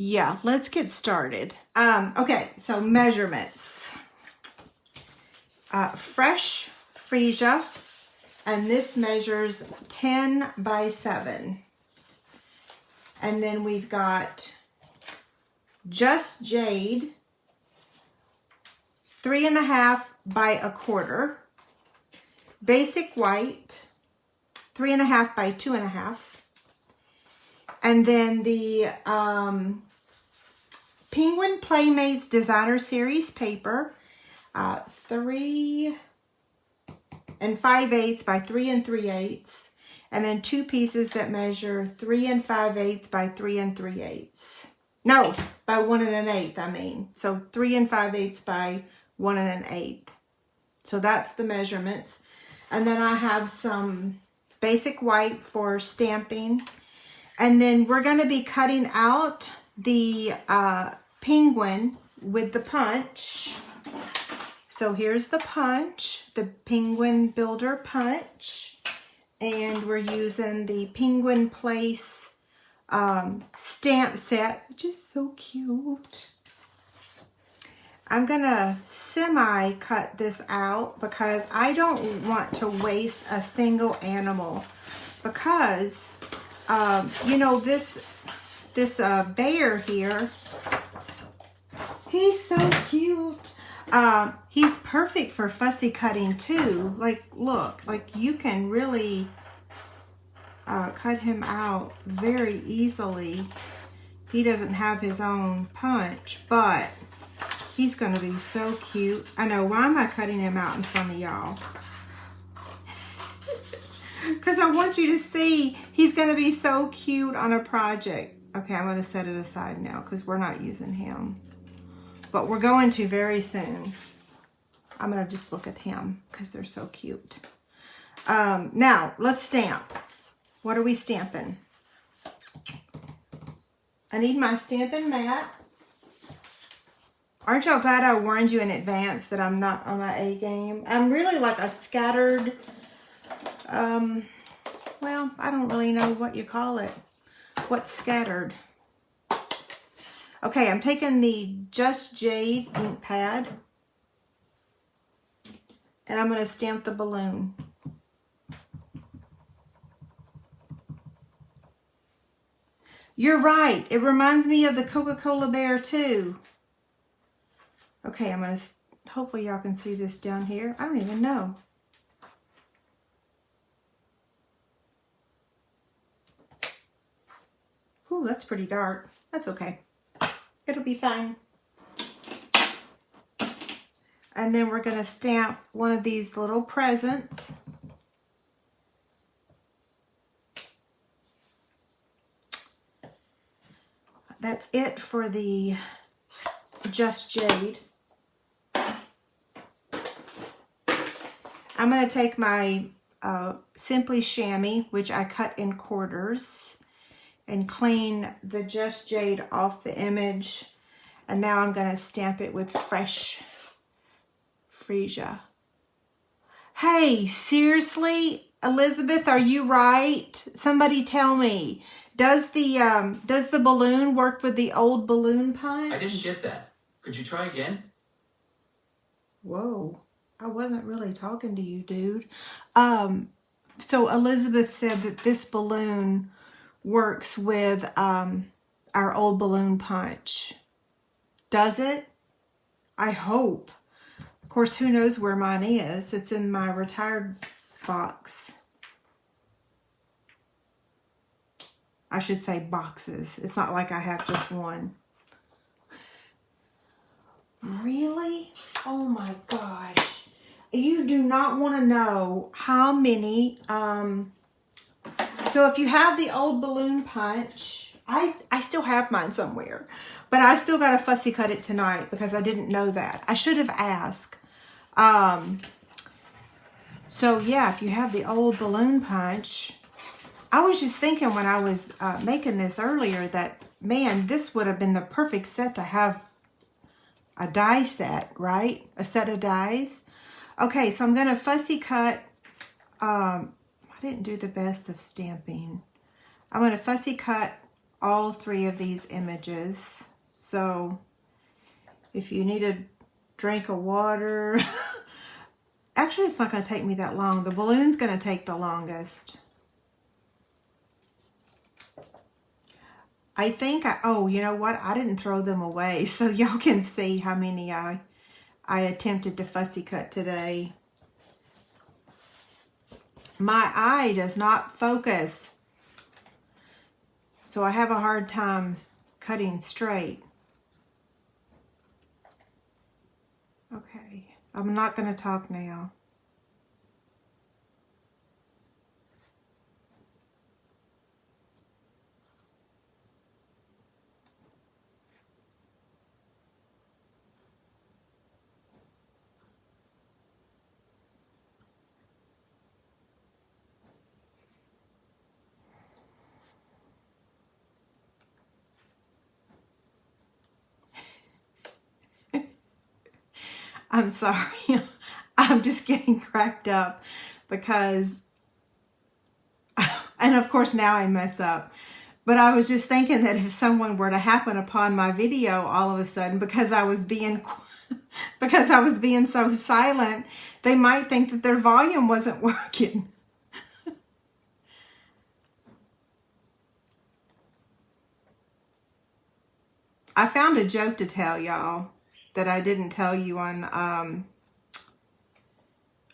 Yeah, let's get started. Okay, so measurements. Fresh freesia, and this measures 10 by 7. And then we've got Just Jade, 3.5 by 1/4. Basic White, 3.5 by 2.5. And then the Penguin Playmates Designer Series paper, 3 5/8 by 3 3/8. And then 2 pieces that measure 3 5/8 by 3 3/8. No, by 1 1/8, I mean. So 3 5/8 by 1 1/8. So that's the measurements. And then I have some basic white for stamping. And then we're going to be cutting out the penguin with the punch. So here's the punch, the Penguin Builder punch. And we're using the Penguin Place stamp set, which is so cute. I'm going to semi-cut this out because I don't want to waste a single animal. Because, you know, this bear here, he's so cute. He's perfect for fussy cutting too. Like, look, like you can really cut him out very easily. He doesn't have his own punch, but he's going to be so cute. I know, why am I cutting him out in front of y'all? Because I want you to see he's going to be so cute on a project. Okay, I'm going to set it aside now because we're not using him. But we're going to very soon. I'm going to just look at him because they're so cute. Now, let's stamp. What are we stamping? I need my stamping mat. Aren't y'all glad I warned you in advance that I'm not on my A game? I'm really like a scattered, well, I don't really know what you call it. What's scattered? Okay, I'm taking the Just Jade ink pad. And I'm going to stamp the balloon. You're right. It reminds me of the Coca-Cola bear too. Okay, I'm going to, hopefully y'all can see this down here. I don't even know. Ooh, that's pretty dark. That's okay. It'll be fine. And then we're going to stamp one of these little presents. That's it for the Just Jade. I'm going to take my Simply Chamois, which I cut in quarters, and clean the Just Jade off the image. And now I'm going to stamp it with fresh freesia. Hey, seriously, Elizabeth, are you right? Somebody tell me. Does the balloon work with the old balloon punch? I didn't get that. Could you try again? Whoa, I wasn't really talking to you, dude. So Elizabeth said that this balloon works with our old balloon punch. Does it? I hope. Of course, who knows where mine is? It's in my retired box. I should say boxes. It's not like I have just one. Really? Oh my gosh. You do not want to know how many. So if you have the old balloon punch, I still have mine somewhere. But I still got to fussy cut it tonight because I didn't know that. I should have asked. So yeah, if you have the old balloon punch, I was just thinking when I was making this earlier that, man, this would have been the perfect set to have a die set, right? A set of dies. Okay, so I'm going to fussy cut. I didn't do the best of stamping. I'm going to fussy cut all three of these images. So if you need a drink of water, actually it's not going to take me that long. The balloon's going to take the longest. I think oh, you know what? I didn't throw them away, so y'all can see how many I attempted to fussy cut today. My eye does not focus, so I have a hard time cutting straight. Okay, I'm not going to talk now. I'm sorry. I'm just getting cracked up because, and of course now I mess up, but I was just thinking that if someone were to happen upon my video all of a sudden, because I was being so silent, they might think that their volume wasn't working. I found a joke to tell y'all that I didn't tell you on,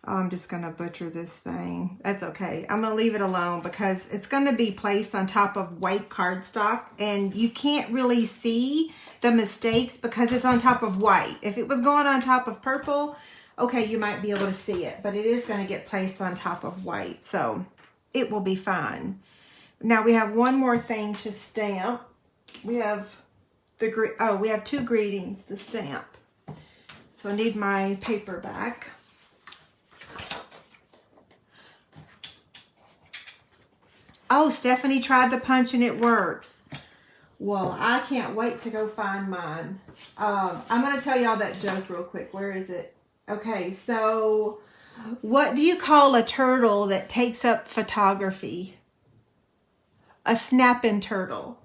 I'm just going to butcher this thing. That's okay. I'm going to leave it alone because it's going to be placed on top of white cardstock and you can't really see the mistakes because it's on top of white. If it was going on top of purple, okay, you might be able to see it, but it is going to get placed on top of white, so it will be fine. Now we have one more thing to stamp. We have we have two greetings to stamp. So I need my paper back. Oh, Stephanie tried the punch and it works. Well, I can't wait to go find mine. I'm going to tell y'all that joke real quick. Where is it? Okay, so what do you call a turtle that takes up photography? A snapping turtle.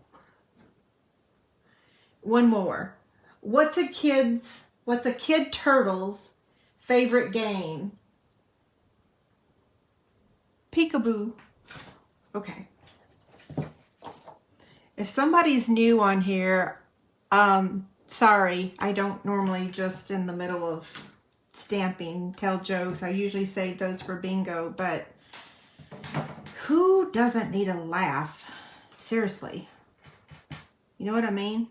One more. What's a kid turtle's favorite game? Peekaboo. Okay. If somebody's new on here, sorry, I don't normally just in the middle of stamping tell jokes. I usually save those for bingo, but who doesn't need a laugh? Seriously. You know what I mean?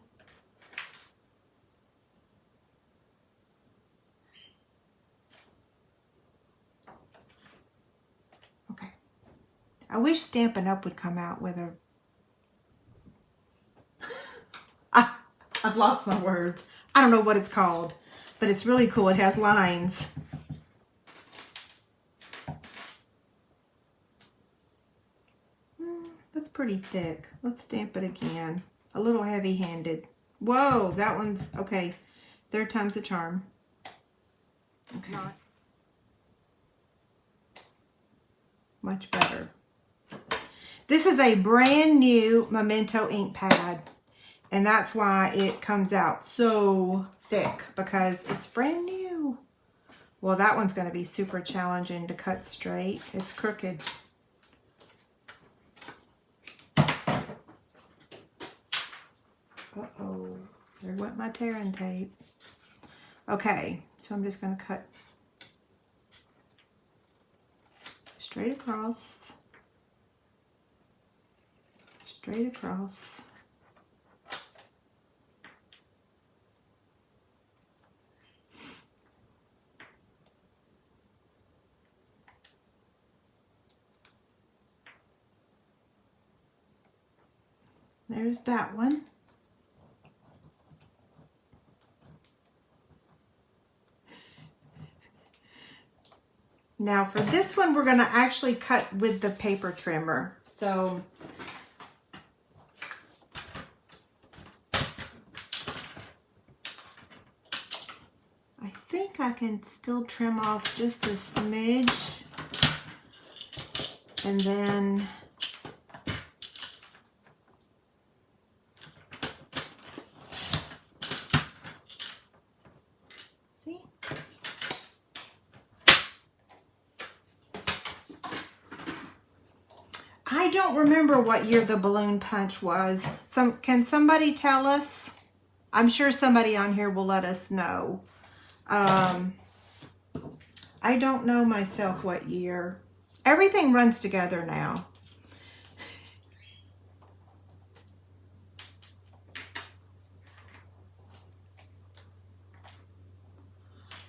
I wish Stampin' Up would come out with a... I've lost my words. I don't know what it's called, but it's really cool. It has lines. That's pretty thick. Let's stamp it again. A little heavy-handed. Whoa, that one's... Okay, third time's a charm. Okay. Much better. This is a brand new Memento ink pad, and that's why it comes out so thick, because it's brand new. Well, that one's going to be super challenging to cut straight. It's crooked. Uh-oh, there went my tearing tape. Okay, so I'm just going to cut straight across. Straight across. There's that one. Now for this one, we're going to actually cut with the paper trimmer. So I can still trim off just a smidge, and then I don't remember what year the balloon punch was. Can somebody tell us? I'm sure somebody on here will let us know. I don't know myself what year. Everything runs together now.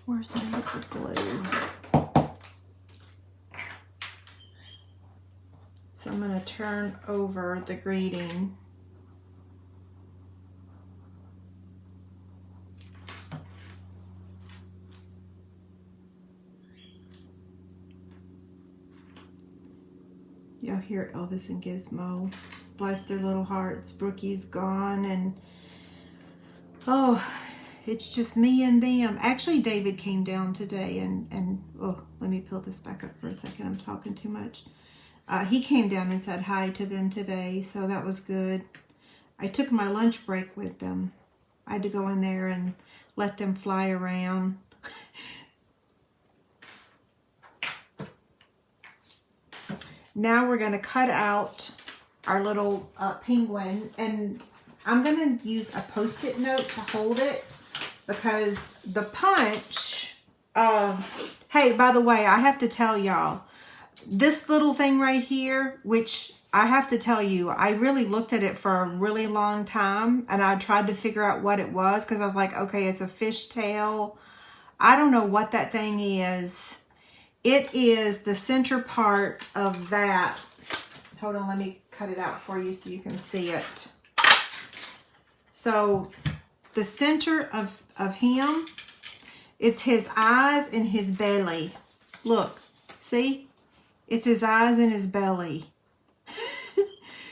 Where's my liquid glue? So I'm going to turn over the greeting. Y'all hear Elvis and Gizmo. Bless their little hearts. Brookie's gone, and oh, it's just me and them. Actually, David came down today, and oh, let me peel this back up for a second. I'm talking too much. He came down and said hi to them today, so that was good. I took my lunch break with them. I had to go in there and let them fly around. Now we're going to cut out our little penguin, and I'm going to use a Post-it note to hold it because the punch, hey, by the way, I have to tell y'all, this little thing right here, which I have to tell you, I really looked at it for a really long time, and I tried to figure out what it was because I was like, okay, it's a fishtail. I don't know what that thing is. It is the center part of that. Hold on, let me cut it out for you so you can see it. So the center of him, it's his eyes and his belly. Look, see? It's his eyes and his belly.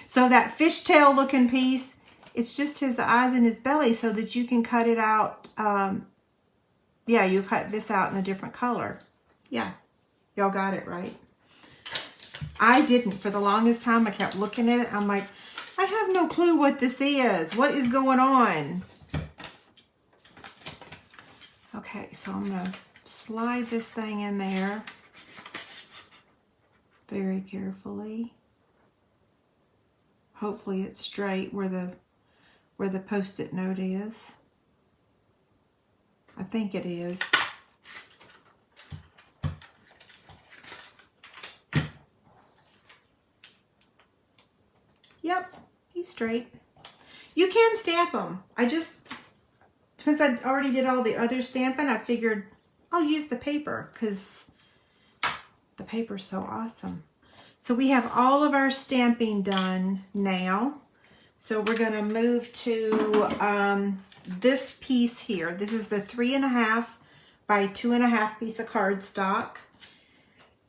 So that fishtail looking piece, it's just his eyes and his belly so that you can cut it out. Yeah, you cut this out in a different color. Yeah, y'all got it right. I didn't. For the longest time, I kept looking at it. I'm like, I have no clue what this is. What is going on? Okay, so I'm going to slide this thing in there very carefully. Hopefully it's straight where the Post-it note is. I think it is. Yep, he's straight. You can stamp them. Since I already did all the other stamping, I figured I'll use the paper because the paper's so awesome. So we have all of our stamping done now. So we're going to move to this piece here. This is the 3.5 by 2.5 piece of cardstock.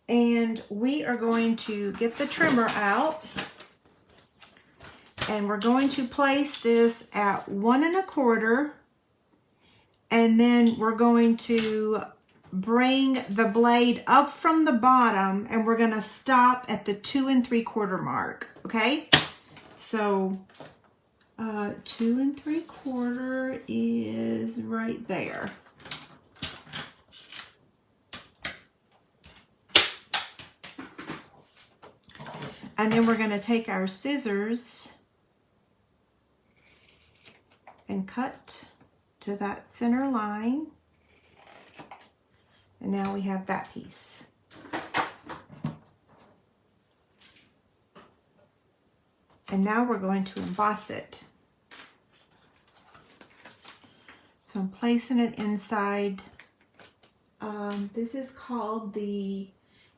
And we are going to get the trimmer out. And we're going to place this at 1 1/4. And then we're going to bring the blade up from the bottom, and we're going to stop at the 2 3/4 mark. Okay? So 2 3/4 is right there. And then we're going to take our scissors and cut to that center line. And now we have that piece. And now we're going to emboss it. So I'm placing it inside. This is called the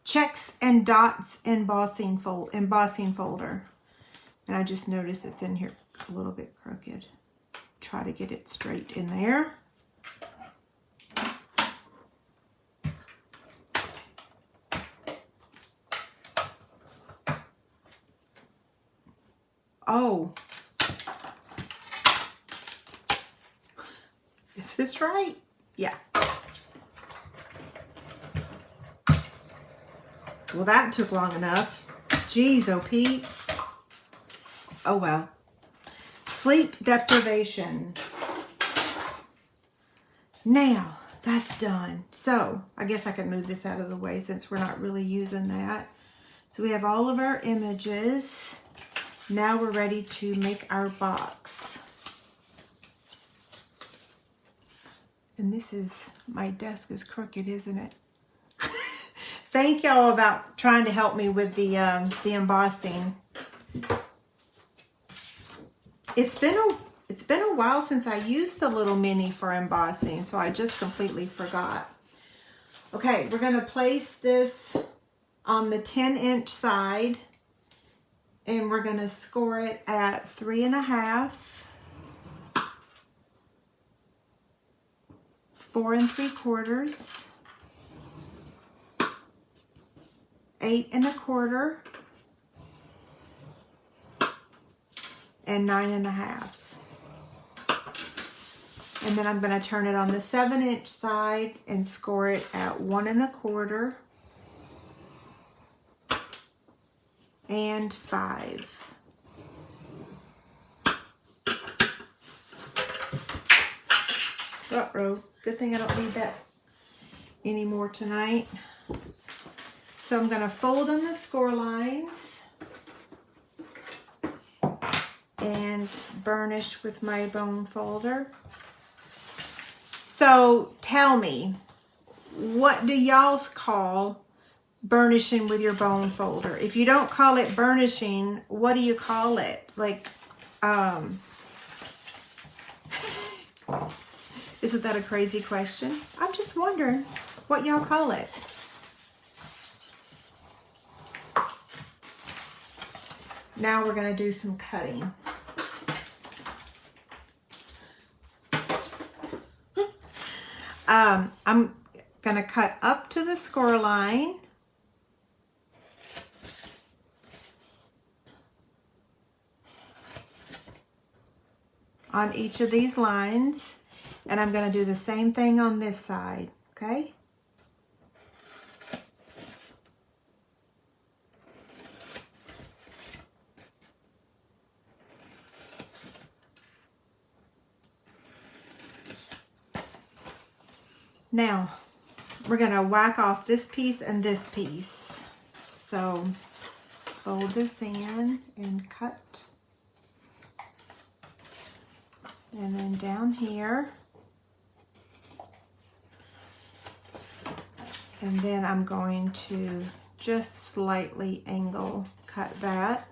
Checks and Dots embossing folder. And I just noticed it's in here a little bit crooked. Try to get it straight in there. Oh, is this right? Yeah. Well, that took long enough. Jeez, oh Pete's. Oh well. Sleep deprivation. Now, that's done. So, I guess I can move this out of the way since we're not really using that. So we have all of our images. Now we're ready to make our box. And this is, my desk is crooked, isn't it? Thank y'all about trying to help me with the embossing. It's been a while since I used the little mini for embossing, so I just completely forgot. Okay, we're going to place this on the 10-inch side, and we're going to score it at 3.5, 4 3/4, 8 1/4, and 9 1/2. And then I'm going to turn it on the 7-inch side and score it at 1 1/4 and 5. Uh-oh, good thing I don't need that anymore tonight. So I'm going to fold in the score lines and burnish with my bone folder. So tell me, what do y'all call burnishing with your bone folder? If you don't call it burnishing, what do you call it? Like, isn't that a crazy question? I'm just wondering what y'all call it. Now we're going to do some cutting. I'm going to cut up to the score line. On each of these lines. And I'm going to do the same thing on this side, okay? Now, we're going to whack off this piece and this piece. So, fold this in and cut. And then down here. And then I'm going to just slightly angle cut that.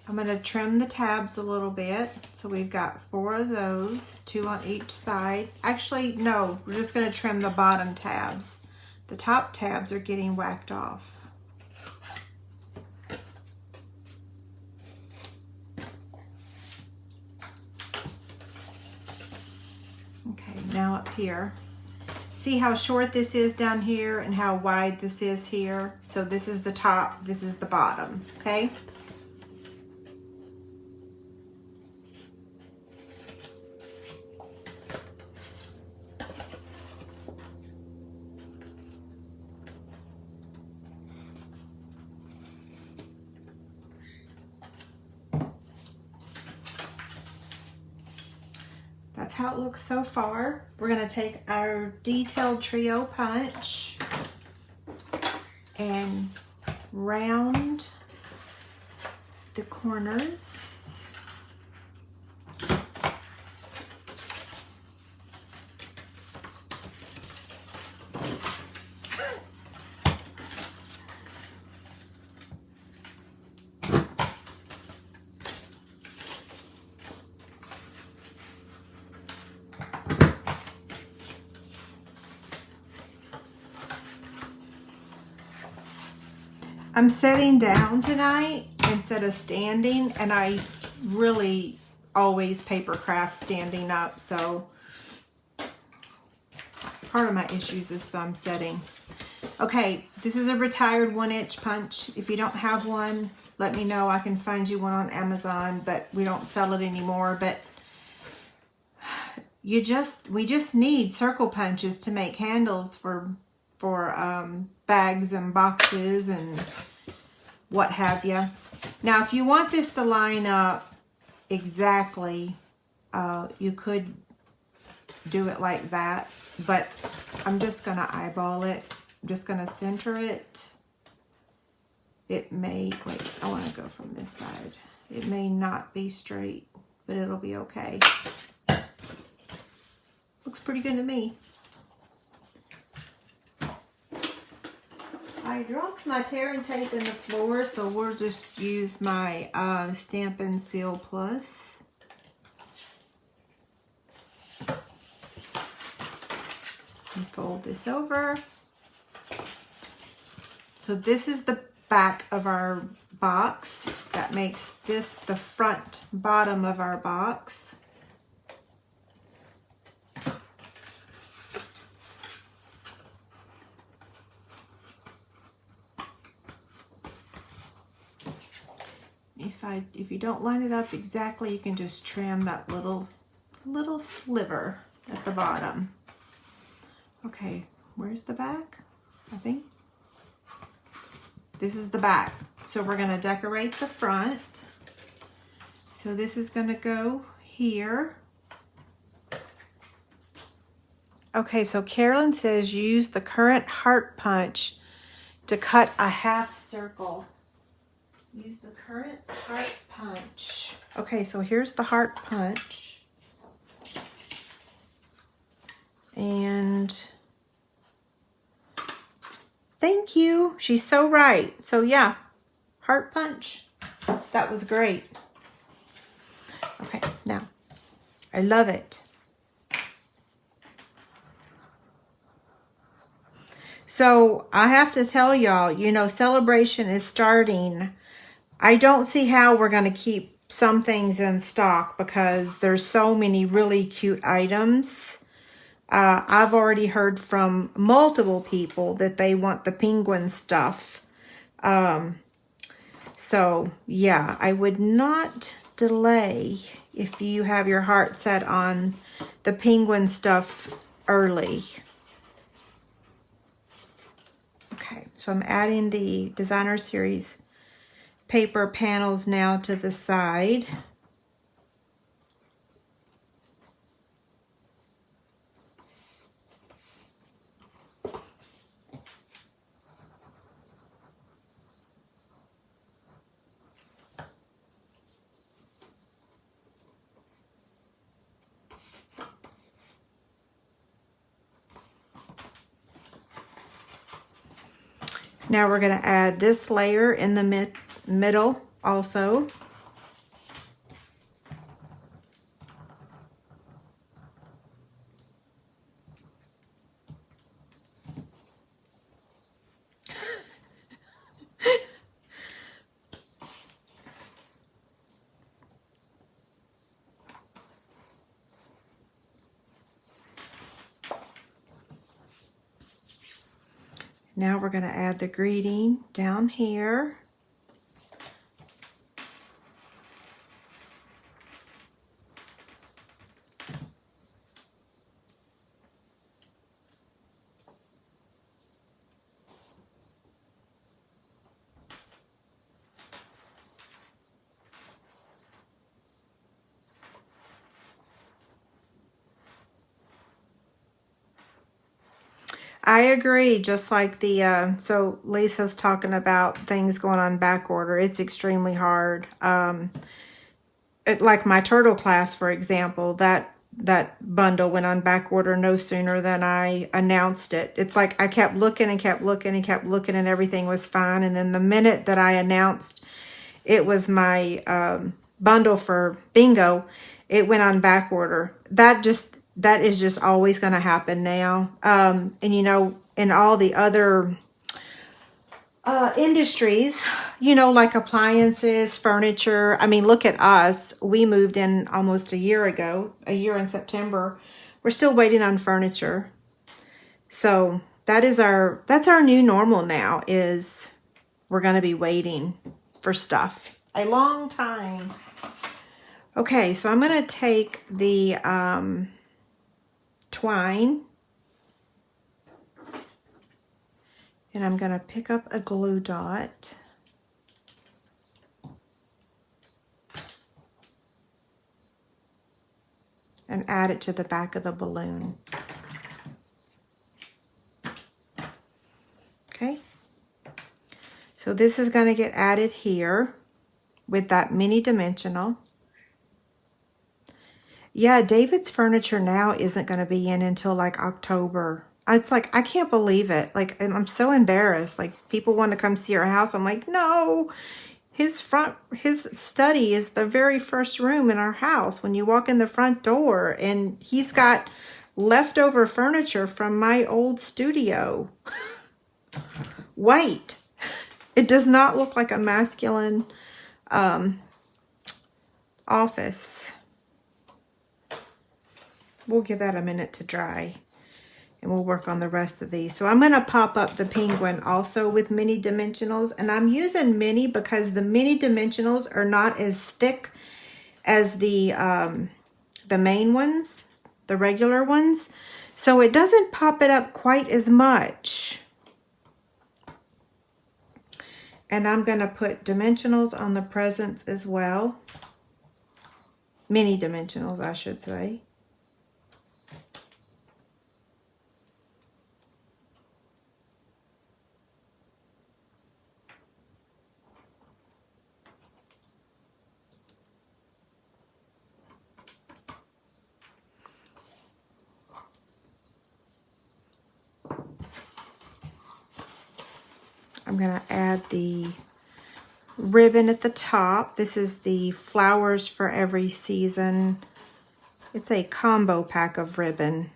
I'm going to trim the tabs a little bit. So we've got 4 of those, 2 on each side. Actually, no, we're just going to trim the bottom tabs. The top tabs are getting whacked off. Okay, now up here. See how short this is down here and how wide this is here? So this is the top, this is the bottom, okay? That's how it looks so far. We're going to take our detailed trio punch and round the corners. I'm sitting down tonight instead of standing, and I really always paper craft standing up, so part of my issues is thumb setting. Okay, this is a retired 1-inch punch. If you don't have one, let me know. I can find you one on Amazon, but we don't sell it anymore. But we just need circle punches to make handles for bags and boxes and what have you. Now, if you want this to line up exactly, you could do it like that, but I'm just gonna eyeball it. I'm just gonna center it. It may, wait, I wanna go from this side. It may not be straight, but it'll be okay. Looks pretty good to me. I dropped my tear and tape in the floor, so we'll just use my Stampin' Seal Plus. And fold this over. So this is the back of our box. That makes this the front bottom of our box. If you don't line it up exactly, you can just trim that little sliver at the bottom. Okay, where's the back? I think this is the back. So we're going to decorate the front. So this is going to go here. Okay, so Carolyn says use the current heart punch to cut a half circle. Use the current heart punch. Okay, so here's the heart punch. And thank you. She's so right. So yeah, heart punch. That was great. Okay, now I love it. So I have to tell y'all, you know, celebration is starting. I don't see how we're going to keep some things in stock because there's so many really cute items. I've already heard from multiple people that they want the penguin stuff. So yeah, I would not delay if you have your heart set on the penguin stuff early. Okay, so I'm adding the Designer Series paper panels now to the side. Now we're going to add this layer in the middle also. Now we're going to add the greeting down here. I agree, just like the, so Lisa's talking about things going on back order. It's extremely hard. Like my turtle class, for example, that bundle went on back order no sooner than I announced it. It's like I kept looking and kept looking and kept looking and everything was fine. And then the minute that I announced it was my bundle for bingo, it went on back order. That is just always going to happen now. And you know, in all the other industries, you know, like appliances, furniture. I mean, look at us. We moved in almost a year ago, a year in September. We're still waiting on furniture. So that's our new normal now, is we're going to be waiting for stuff a long time. Okay, so I'm going to take the twine and I'm going to pick up a glue dot. and add it to the back of the balloon. Okay. So this is going to get added here with that mini dimensional. Yeah, David's furniture now isn't going to be in until like October. It's like, I can't believe it. Like, and I'm so embarrassed. Like, people want to come see our house. I'm like, no, his study is the very first room in our house when you walk in the front door. And he's got leftover furniture from my old studio. White. It does not look like a masculine office. We'll give that a minute to dry and we'll work on the rest of these. So I'm going to pop up the penguin also with mini dimensionals, and I'm using mini because the mini dimensionals are not as thick as the main ones, the regular ones. So it doesn't pop it up quite as much. And I'm going to put dimensionals on the presents as well. Mini dimensionals, I should say. I'm going to add the ribbon at the top. This is the Flowers for Every Season. It's a combo pack of ribbon.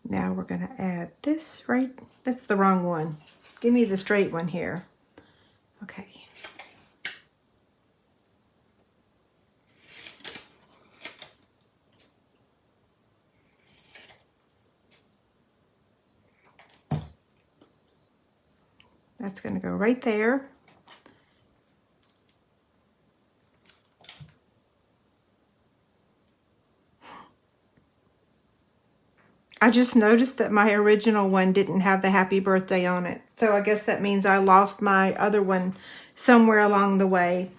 Now we're going to add this right, that's the wrong one. Give me the straight one here. Okay. That's going to go right there. I just noticed that my original one didn't have the happy birthday on it. So I guess that means I lost my other one somewhere along the way.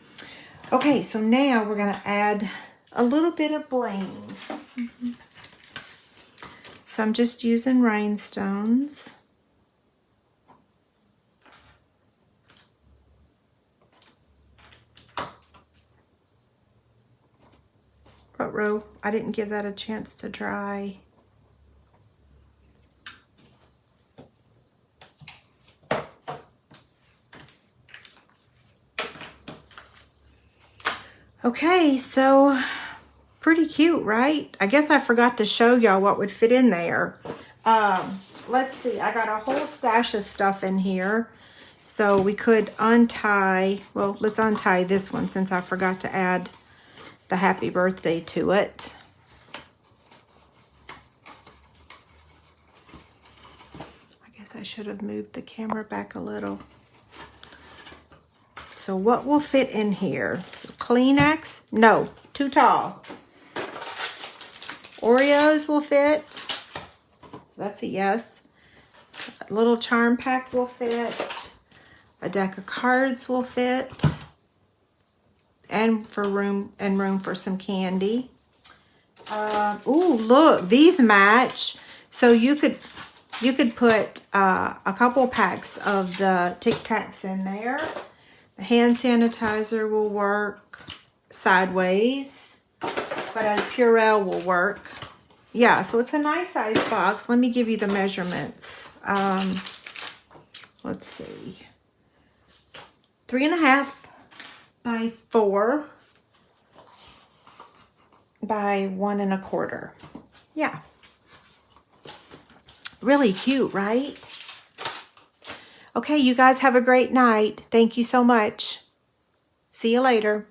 Okay, so now we're going to add a little bit of bling. So I'm just using rhinestones. Row, I didn't give that a chance to dry. Okay, so pretty cute, right? I guess I forgot to show y'all what would fit in there. Let's see, I got a whole stash of stuff in here. So we could untie, well, let's untie this one since I forgot to add the happy birthday to it. I guess I should have moved the camera back a little. So what will fit in here? So Kleenex? No, too tall. Oreos will fit. So that's a yes. A little charm pack will fit. A deck of cards will fit. And for room for some candy. Ooh, look, these match. So you could put a couple packs of the Tic Tacs in there. The hand sanitizer will work sideways, but a Purell will work. Yeah, so it's a nice size box. Let me give you the measurements. Let's see. 3.5 by 4 by 1 1/4. Yeah. Really cute, right? Okay, you guys have a great night. Thank you so much. See you later.